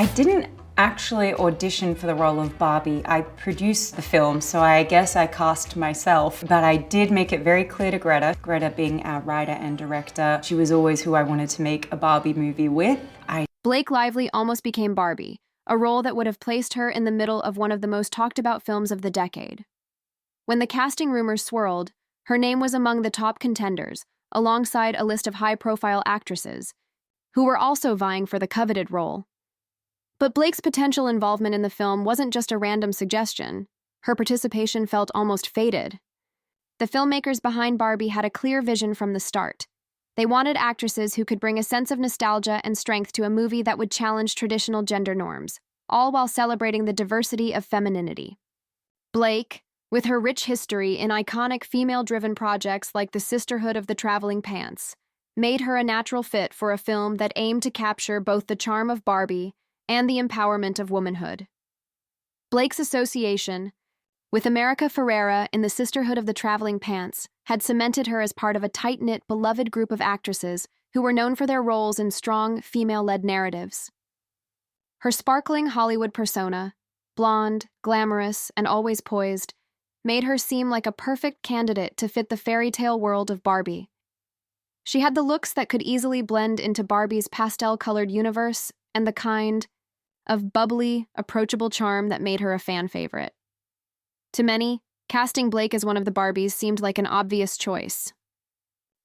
I didn't actually audition for the role of Barbie. I produced the film, so I guess I cast myself, but I did make it very clear to Greta being our writer and director, she was always who I wanted to make a Barbie movie with. Blake Lively almost became Barbie, a role that would have placed her in the middle of one of the most talked about films of the decade. When the casting rumors swirled, her name was among the top contenders, alongside a list of high-profile actresses, who were also vying for the coveted role. But Blake's potential involvement in the film wasn't just a random suggestion. Her participation felt almost fated. The filmmakers behind Barbie had a clear vision from the start. They wanted actresses who could bring a sense of nostalgia and strength to a movie that would challenge traditional gender norms, all while celebrating the diversity of femininity. Blake, with her rich history in iconic female-driven projects like The Sisterhood of the Traveling Pants, made her a natural fit for a film that aimed to capture both the charm of Barbie and the empowerment of womanhood. Blake's association with America Ferrera in The Sisterhood of the Traveling Pants had cemented her as part of a tight-knit, beloved group of actresses who were known for their roles in strong, female-led narratives. Her sparkling Hollywood persona, blonde, glamorous, and always poised, made her seem like a perfect candidate to fit the fairy tale world of Barbie. She had the looks that could easily blend into Barbie's pastel-colored universe and the kind of bubbly, approachable charm that made her a fan favorite. To many, casting Blake as one of the Barbies seemed like an obvious choice.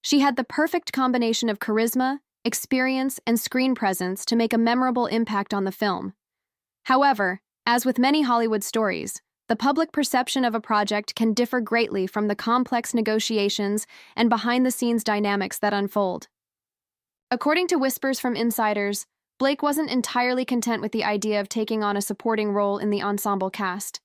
She had the perfect combination of charisma, experience, and screen presence to make a memorable impact on the film. However, as with many Hollywood stories, the public perception of a project can differ greatly from the complex negotiations and behind-the-scenes dynamics that unfold. According to whispers from insiders, Blake wasn't entirely content with the idea of taking on a supporting role in the ensemble cast.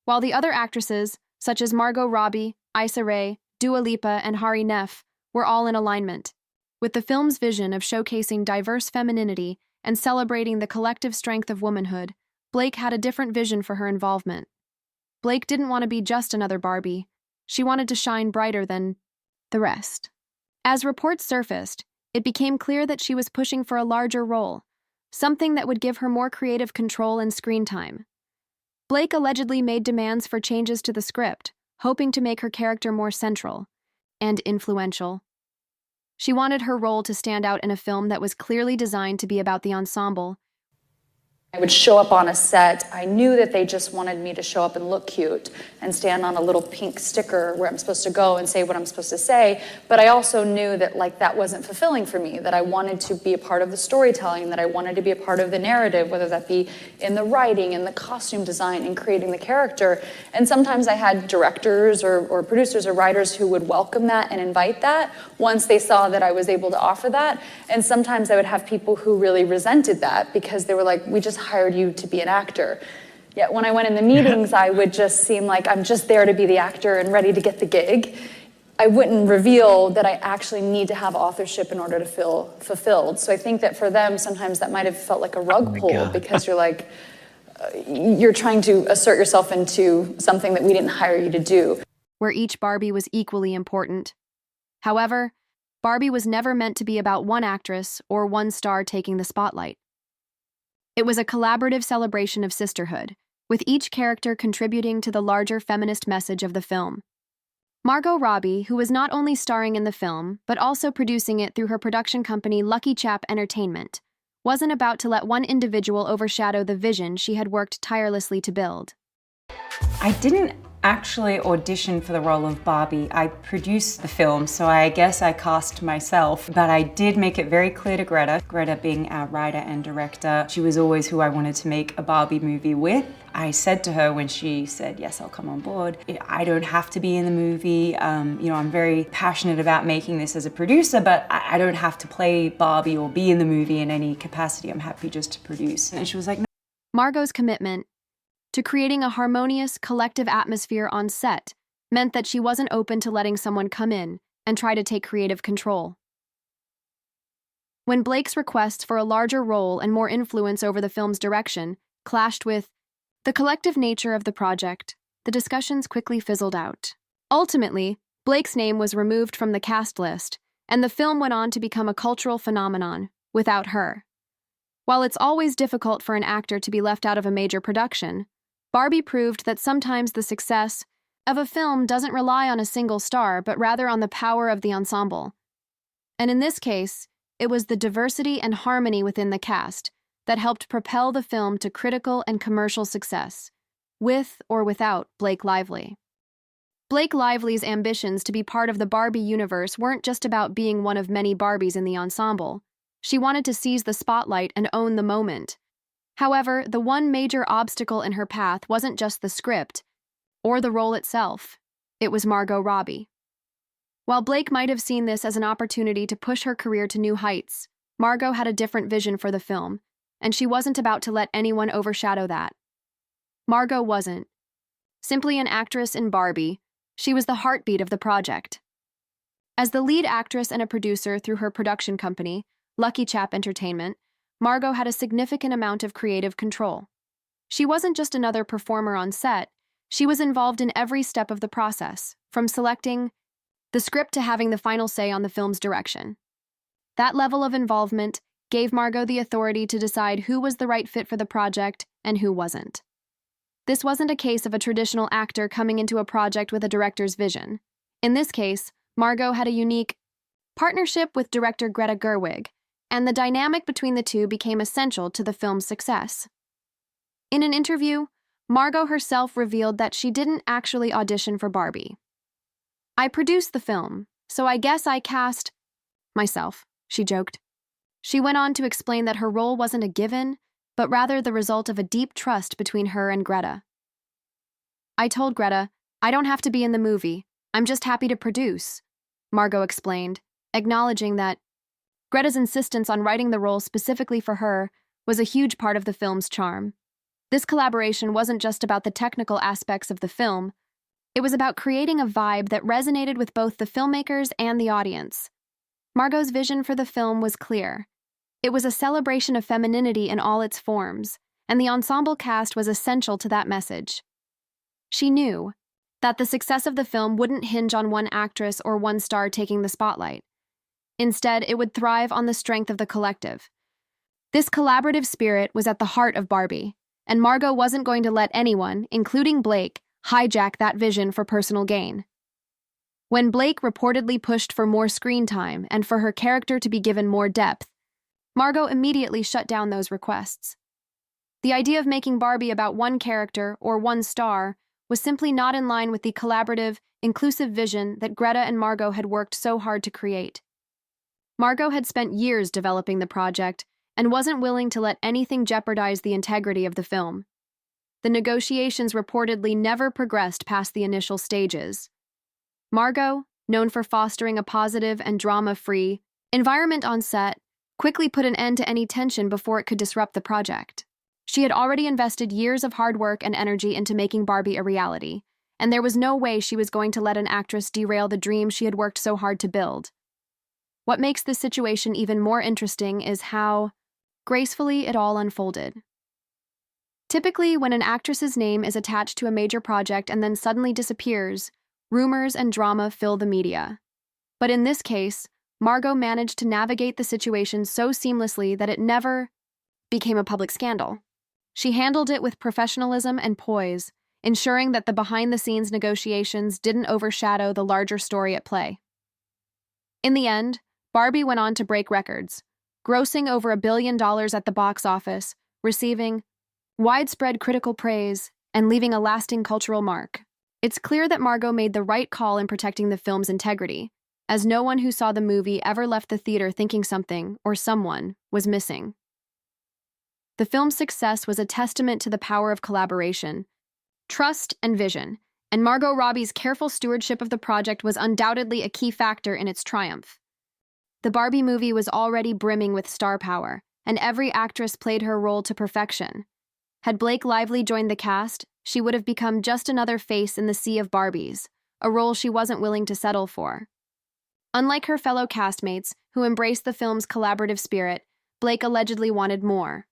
While the other actresses, such as Margot Robbie, Issa Rae, Dua Lipa, and Hari Nef, were all in alignment, with the film's vision of showcasing diverse femininity and celebrating the collective strength of womanhood, Blake had a different vision for her involvement. Blake didn't want to be just another Barbie. She wanted to shine brighter than the rest. As reports surfaced, it became clear that she was pushing for a larger role, something that would give her more creative control and screen time. Blake allegedly made demands for changes to the script, hoping to make her character more central and influential. She wanted her role to stand out in a film that was clearly designed to be about the ensemble. I would show up on a set. I knew that they just wanted me to show up and look cute and stand on a little pink sticker where I'm supposed to go and say what I'm supposed to say. But I also knew that that wasn't fulfilling for me, that I wanted to be a part of the storytelling, that I wanted to be a part of the narrative, whether that be in the writing, in the costume design, in creating the character. And sometimes I had directors or producers or writers who would welcome that and invite that once they saw that I was able to offer that. And sometimes I would have people who really resented that because they were like, we just hired you to be an actor. Yet when I went in the meetings, I would just seem like I'm just there to be the actor and ready to get the gig. I wouldn't reveal that I actually need to have authorship in order to feel fulfilled. So I think that for them, sometimes that might have felt like a rug pull because you're like, you're trying to assert yourself into something that we didn't hire you to do. Where each Barbie was equally important. However, Barbie was never meant to be about one actress or one star taking the spotlight. It was a collaborative celebration of sisterhood, with each character contributing to the larger feminist message of the film. Margot Robbie, who was not only starring in the film, but also producing it through her production company LuckyChap Entertainment, wasn't about to let one individual overshadow the vision she had worked tirelessly to build. I didn't actually audition for the role of Barbie. I produced the film, so I guess I cast myself, but I did make it very clear to Greta being our writer and director, she was always who I wanted to make a Barbie movie with. I said to her when she said, yes, I'll come on board, I don't have to be in the movie. I'm very passionate about making this as a producer, but I don't have to play Barbie or be in the movie in any capacity. I'm happy just to produce. And she was like, no. Margot's commitment to creating a harmonious, collective atmosphere on set meant that she wasn't open to letting someone come in and try to take creative control. When Blake's requests for a larger role and more influence over the film's direction clashed with the collective nature of the project, the discussions quickly fizzled out. Ultimately, Blake's name was removed from the cast list, and the film went on to become a cultural phenomenon without her. While it's always difficult for an actor to be left out of a major production, Barbie proved that sometimes the success of a film doesn't rely on a single star, but rather on the power of the ensemble. And in this case, it was the diversity and harmony within the cast that helped propel the film to critical and commercial success, with or without Blake Lively. Blake Lively's ambitions to be part of the Barbie universe weren't just about being one of many Barbies in the ensemble. She wanted to seize the spotlight and own the moment. However, the one major obstacle in her path wasn't just the script or the role itself. It was Margot Robbie. While Blake might have seen this as an opportunity to push her career to new heights, Margot had a different vision for the film, and she wasn't about to let anyone overshadow that. Margot wasn't simply an actress in Barbie, she was the heartbeat of the project. As the lead actress and a producer through her production company, LuckyChap Entertainment, Margot had a significant amount of creative control. She wasn't just another performer on set, she was involved in every step of the process, from selecting the script to having the final say on the film's direction. That level of involvement gave Margot the authority to decide who was the right fit for the project and who wasn't. This wasn't a case of a traditional actor coming into a project with a director's vision. In this case, Margot had a unique partnership with director Greta Gerwig, and the dynamic between the two became essential to the film's success. In an interview, Margot herself revealed that she didn't actually audition for Barbie. "I produced the film, so I guess I cast myself," she joked. She went on to explain that her role wasn't a given, but rather the result of a deep trust between her and Greta. "I told Greta, I don't have to be in the movie, I'm just happy to produce," Margot explained, acknowledging that Greta's insistence on writing the role specifically for her was a huge part of the film's charm. This collaboration wasn't just about the technical aspects of the film, it was about creating a vibe that resonated with both the filmmakers and the audience. Margot's vision for the film was clear. It was a celebration of femininity in all its forms, and the ensemble cast was essential to that message. She knew that the success of the film wouldn't hinge on one actress or one star taking the spotlight. Instead, it would thrive on the strength of the collective. This collaborative spirit was at the heart of Barbie, and Margot wasn't going to let anyone, including Blake, hijack that vision for personal gain. When Blake reportedly pushed for more screen time and for her character to be given more depth, Margot immediately shut down those requests. The idea of making Barbie about one character or one star was simply not in line with the collaborative, inclusive vision that Greta and Margot had worked so hard to create. Margot had spent years developing the project and wasn't willing to let anything jeopardize the integrity of the film. The negotiations reportedly never progressed past the initial stages. Margot, known for fostering a positive and drama-free environment on set, quickly put an end to any tension before it could disrupt the project. She had already invested years of hard work and energy into making Barbie a reality, and there was no way she was going to let an actress derail the dream she had worked so hard to build. What makes this situation even more interesting is how gracefully it all unfolded. Typically, when an actress's name is attached to a major project and then suddenly disappears, rumors and drama fill the media. But in this case, Margot managed to navigate the situation so seamlessly that it never became a public scandal. She handled it with professionalism and poise, ensuring that the behind-the-scenes negotiations didn't overshadow the larger story at play. In the end, Barbie went on to break records, grossing over $1 billion at the box office, receiving widespread critical praise, and leaving a lasting cultural mark. It's clear that Margot made the right call in protecting the film's integrity, as no one who saw the movie ever left the theater thinking something, or someone, was missing. The film's success was a testament to the power of collaboration, trust, and vision, and Margot Robbie's careful stewardship of the project was undoubtedly a key factor in its triumph. The Barbie movie was already brimming with star power, and every actress played her role to perfection. Had Blake Lively joined the cast, she would have become just another face in the sea of Barbies, a role she wasn't willing to settle for. Unlike her fellow castmates, who embraced the film's collaborative spirit, Blake allegedly wanted more.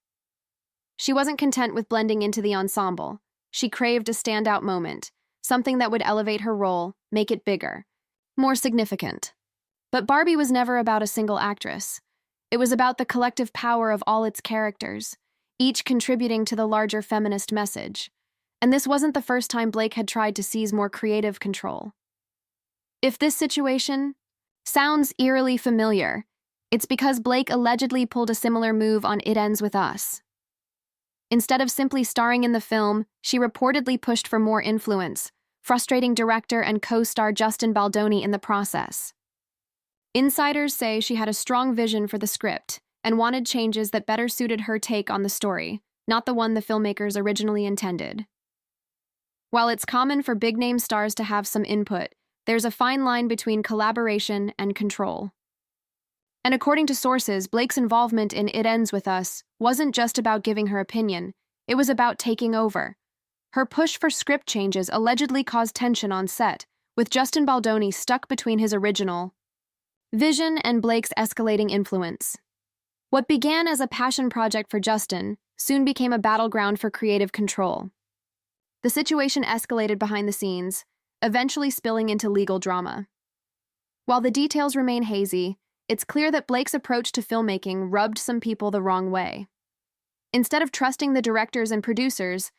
She wasn't content with blending into the ensemble. She craved a standout moment, something that would elevate her role, make it bigger, more significant. But Barbie was never about a single actress. It was about the collective power of all its characters, each contributing to the larger feminist message. And this wasn't the first time Blake had tried to seize more creative control. If this situation sounds eerily familiar, it's because Blake allegedly pulled a similar move on It Ends With Us. Instead of simply starring in the film, she reportedly pushed for more influence, frustrating director and co-star Justin Baldoni in the process. Insiders say she had a strong vision for the script and wanted changes that better suited her take on the story, not the one the filmmakers originally intended. While it's common for big-name stars to have some input, there's a fine line between collaboration and control. And according to sources, Blake's involvement in It Ends With Us wasn't just about giving her opinion, it was about taking over. Her push for script changes allegedly caused tension on set, with Justin Baldoni stuck between his original vision and Blake's escalating influence. What began as a passion project for Justin soon became a battleground for creative control. The situation escalated behind the scenes, eventually spilling into legal drama. While the details remain hazy, it's clear that Blake's approach to filmmaking rubbed some people the wrong way. Instead of trusting the directors and producers,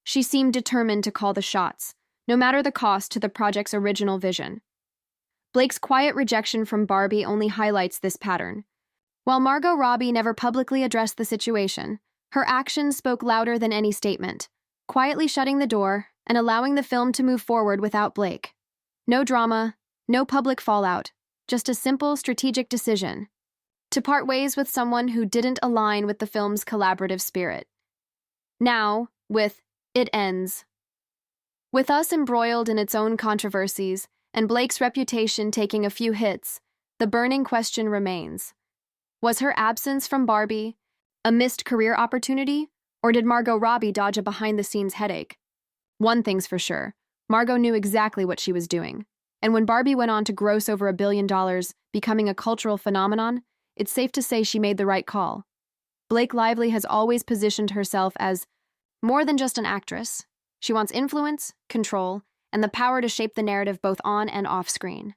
she seemed determined to call the shots, no matter the cost to the project's original vision. Blake's quiet rejection from Barbie only highlights this pattern. While Margot Robbie never publicly addressed the situation, her actions spoke louder than any statement, quietly shutting the door and allowing the film to move forward without Blake. No drama, no public fallout, just a simple strategic decision to part ways with someone who didn't align with the film's collaborative spirit. Now, with It Ends With Us embroiled in its own controversies and Blake's reputation taking a few hits, the burning question remains. Was her absence from Barbie a missed career opportunity, or did Margot Robbie dodge a behind-the-scenes headache? One thing's for sure, Margot knew exactly what she was doing. And when Barbie went on to gross over $1 billion, becoming a cultural phenomenon, it's safe to say she made the right call. Blake Lively has always positioned herself as more than just an actress. She wants influence, control, and the power to shape the narrative both on and off screen.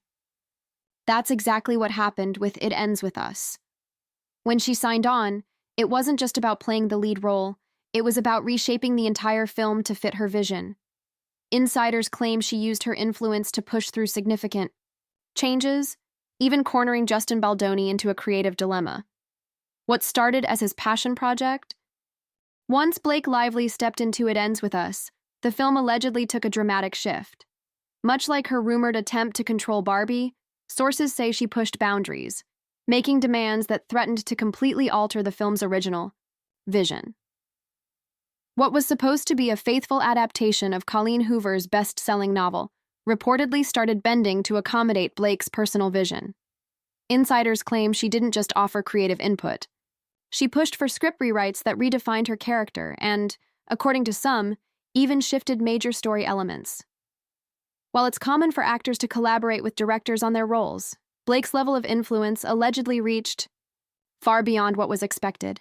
That's exactly what happened with It Ends With Us. When she signed on, it wasn't just about playing the lead role, it was about reshaping the entire film to fit her vision. Insiders claim she used her influence to push through significant changes, even cornering Justin Baldoni into a creative dilemma. What started as his passion project? Once Blake Lively stepped into It Ends With Us, the film allegedly took a dramatic shift. Much like her rumored attempt to control Barbie, sources say she pushed boundaries, making demands that threatened to completely alter the film's original vision. What was supposed to be a faithful adaptation of Colleen Hoover's best-selling novel reportedly started bending to accommodate Blake's personal vision. Insiders claim she didn't just offer creative input. She pushed for script rewrites that redefined her character and, according to some, even shifted major story elements. While it's common for actors to collaborate with directors on their roles, Blake's level of influence allegedly reached far beyond what was expected.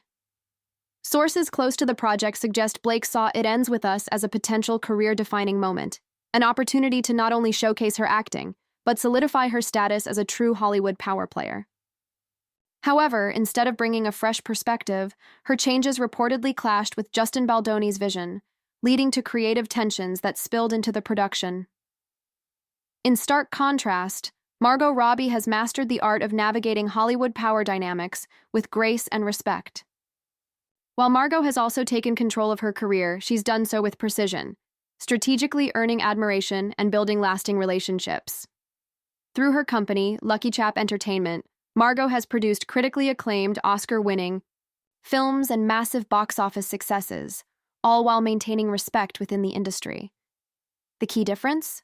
Sources close to the project suggest Blake saw It Ends With Us as a potential career-defining moment, an opportunity to not only showcase her acting, but solidify her status as a true Hollywood power player. However, instead of bringing a fresh perspective, her changes reportedly clashed with Justin Baldoni's vision, leading to creative tensions that spilled into the production. In stark contrast, Margot Robbie has mastered the art of navigating Hollywood power dynamics with grace and respect. While Margot has also taken control of her career, she's done so with precision, strategically earning admiration and building lasting relationships. Through her company, LuckyChap Entertainment, Margot has produced critically acclaimed, Oscar-winning films and massive box office successes, all while maintaining respect within the industry. The key difference?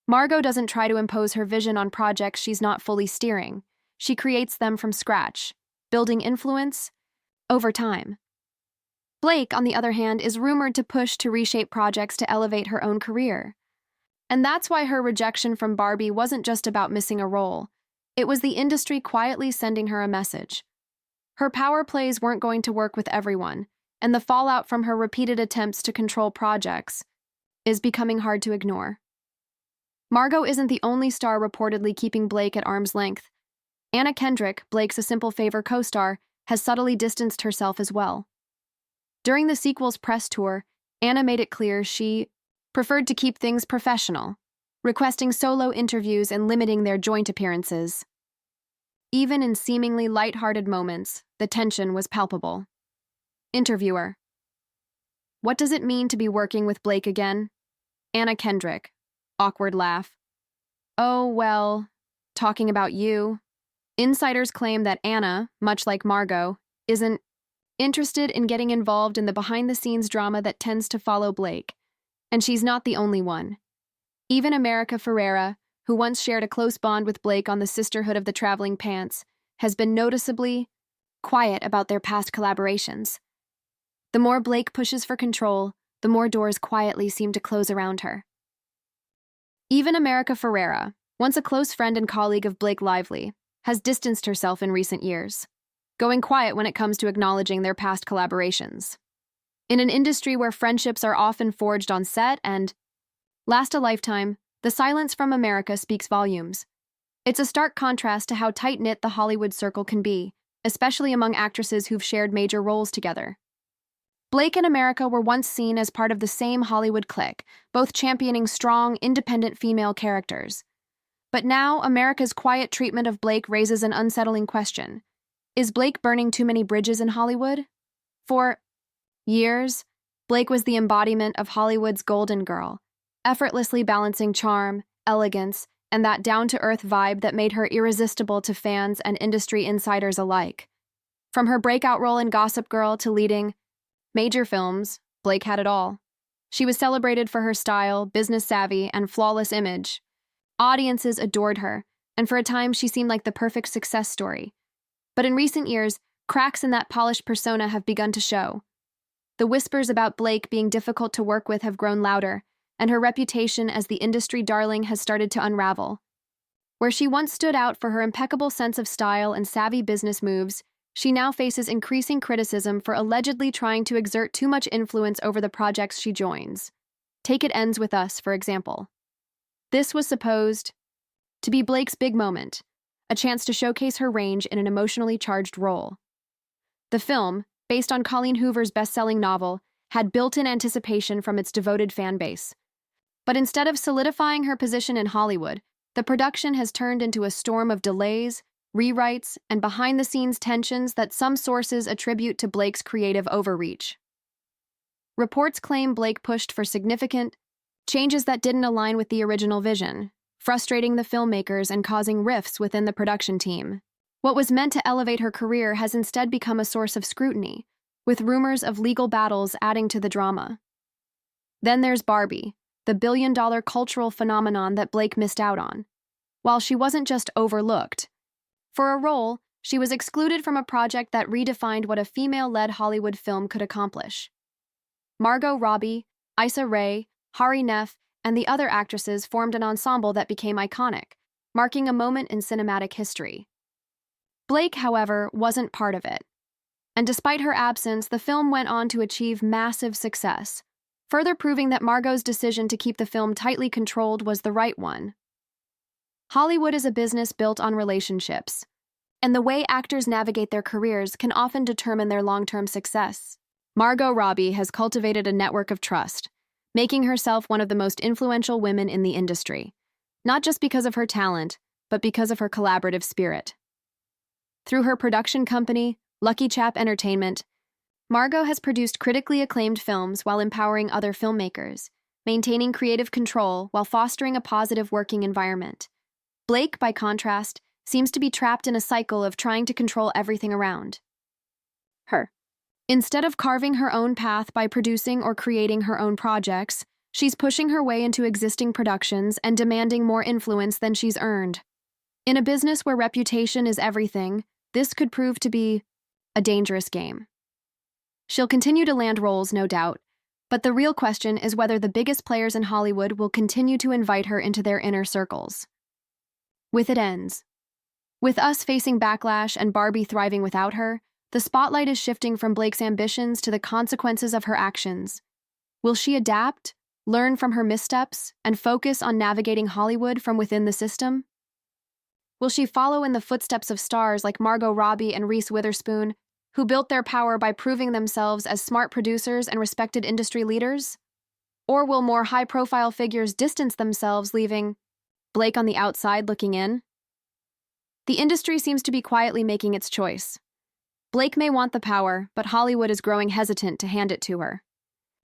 Margot doesn't try to impose her vision on projects she's not fully steering. She creates them from scratch, building influence over time. Blake, on the other hand, is rumored to push to reshape projects to elevate her own career. And that's why her rejection from Barbie wasn't just about missing a role. It was the industry quietly sending her a message. Her power plays weren't going to work with everyone, and the fallout from her repeated attempts to control projects is becoming hard to ignore. Margot isn't the only star reportedly keeping Blake at arm's length. Anna Kendrick, Blake's A Simple Favor co-star, has subtly distanced herself as well. During the sequel's press tour, Anna made it clear she preferred to keep things professional, requesting solo interviews and limiting their joint appearances. Even in seemingly light-hearted moments, the tension was palpable. Interviewer: what does it mean to be working with Blake again? Anna Kendrick: awkward laugh. Oh, well, talking about you. Insiders claim that Anna, much like Margot, isn't interested in getting involved in the behind-the-scenes drama that tends to follow Blake. And she's not the only one. Even America Ferrera, who once shared a close bond with Blake on the Sisterhood of the Traveling Pants, has been noticeably quiet about their past collaborations. The more Blake pushes for control, the more doors quietly seem to close around her. Even America Ferrera, once a close friend and colleague of Blake Lively, has distanced herself in recent years, going quiet when it comes to acknowledging their past collaborations. In an industry where friendships are often forged on set and last a lifetime, the silence from America speaks volumes. It's a stark contrast to how tight-knit the Hollywood circle can be, especially among actresses who've shared major roles together. Blake and America were once seen as part of the same Hollywood clique, both championing strong, independent female characters. But now, America's quiet treatment of Blake raises an unsettling question. Is Blake burning too many bridges in Hollywood? For years, Blake was the embodiment of Hollywood's golden girl, effortlessly balancing charm, elegance, and that down-to-earth vibe that made her irresistible to fans and industry insiders alike. From her breakout role in Gossip Girl to leading major films, Blake had it all. She was celebrated for her style, business savvy, and flawless image. Audiences adored her, and for a time she seemed like the perfect success story. But in recent years, cracks in that polished persona have begun to show. The whispers about Blake being difficult to work with have grown louder, and her reputation as the industry darling has started to unravel. Where she once stood out for her impeccable sense of style and savvy business moves, she now faces increasing criticism for allegedly trying to exert too much influence over the projects she joins. Take It Ends With Us, for example. This was supposed to be Blake's big moment, a chance to showcase her range in an emotionally charged role. The film, based on Colleen Hoover's best-selling novel, had built-in anticipation from its devoted fan base. But instead of solidifying her position in Hollywood, the production has turned into a storm of delays, rewrites, and behind-the-scenes tensions that some sources attribute to Blake's creative overreach. Reports claim Blake pushed for significant changes that didn't align with the original vision, frustrating the filmmakers and causing rifts within the production team. What was meant to elevate her career has instead become a source of scrutiny, with rumors of legal battles adding to the drama. Then there's Barbie, the billion-dollar cultural phenomenon that Blake missed out on. While she wasn't just overlooked, for a role, she was excluded from a project that redefined what a female-led Hollywood film could accomplish. Margot Robbie, Issa Rae, Hari Nef, and the other actresses formed an ensemble that became iconic, marking a moment in cinematic history. Blake, however, wasn't part of it. And despite her absence, the film went on to achieve massive success, further proving that Margot's decision to keep the film tightly controlled was the right one. Hollywood is a business built on relationships, and the way actors navigate their careers can often determine their long-term success. Margot Robbie has cultivated a network of trust, making herself one of the most influential women in the industry, not just because of her talent, but because of her collaborative spirit. Through her production company, LuckyChap Entertainment, Margot has produced critically acclaimed films while empowering other filmmakers, maintaining creative control while fostering a positive working environment. Blake, by contrast, seems to be trapped in a cycle of trying to control everything around her. Instead of carving her own path by producing or creating her own projects, she's pushing her way into existing productions and demanding more influence than she's earned. In a business where reputation is everything, this could prove to be a dangerous game. She'll continue to land roles, no doubt, but the real question is whether the biggest players in Hollywood will continue to invite her into their inner circles. With It Ends. With Us facing backlash and Barbie thriving without her, the spotlight is shifting from Blake's ambitions to the consequences of her actions. Will she adapt, learn from her missteps, and focus on navigating Hollywood from within the system? Will she follow in the footsteps of stars like Margot Robbie and Reese Witherspoon, who built their power by proving themselves as smart producers and respected industry leaders? Or will more high-profile figures distance themselves, leaving Blake on the outside looking in? The industry seems to be quietly making its choice. Blake may want the power, but Hollywood is growing hesitant to hand it to her.